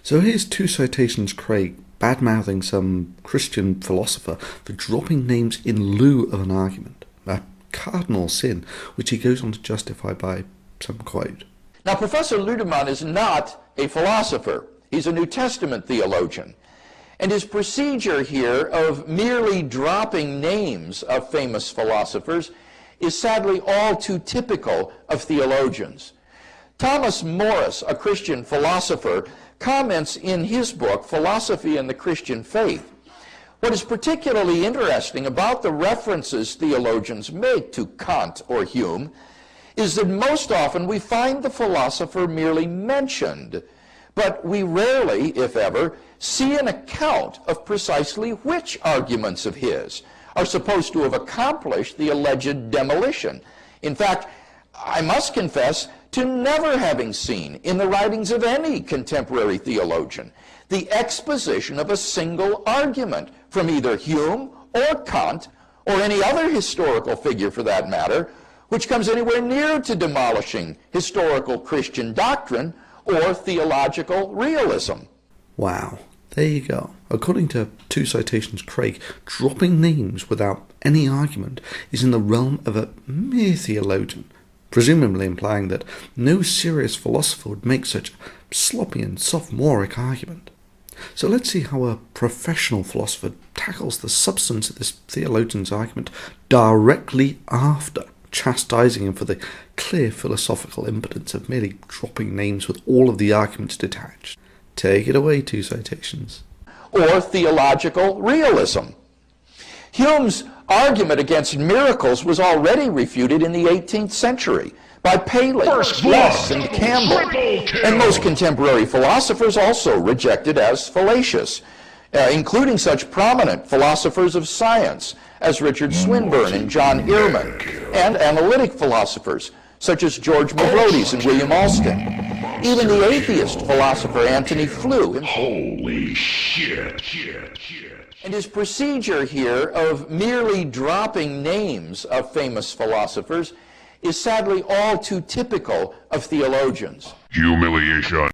So here's two citations Craig bad-mouthing some Christian philosopher for dropping names in lieu of an argument, a cardinal sin, which he goes on to justify by some quote. Now, Professor Ludemann is not a philosopher. He's a New Testament theologian. And his procedure here of merely dropping names of famous philosophers is sadly all too typical of theologians. Thomas Morris, a Christian philosopher, comments in his book, Philosophy and the Christian Faith. What is particularly interesting about the references theologians make to Kant or Hume is that most often we find the philosopher merely mentioned, but we rarely, if ever, see an account of precisely which arguments of his are supposed to have accomplished the alleged demolition. In fact, I must confess to never having seen in the writings of any contemporary theologian the exposition of a single argument from either Hume or Kant or any other historical figure for that matter, which comes anywhere near to demolishing historical Christian doctrine or theological realism. Wow, there you go. According to two citations Craig, dropping names without any argument is in the realm of a mere theologian, presumably implying that no serious philosopher would make such a sloppy and sophomoric argument. So let's see how a professional philosopher tackles the substance of this theologian's argument directly after chastising him for the clear philosophical impotence of merely dropping names with all of the arguments detached. Take it away, two citations. Or theological realism. Hume's argument against miracles was already refuted in the 18th century by Paley, Less, and Campbell, and most contemporary philosophers also rejected as fallacious, including such prominent philosophers of science as Richard Swinburne and John Earman, and analytic philosophers such as George Mavrodes and William Alston. Even the atheist philosopher Antony Flew. Holy shit. And his procedure here of merely dropping names of famous philosophers is sadly all too typical of theologians. Humiliation.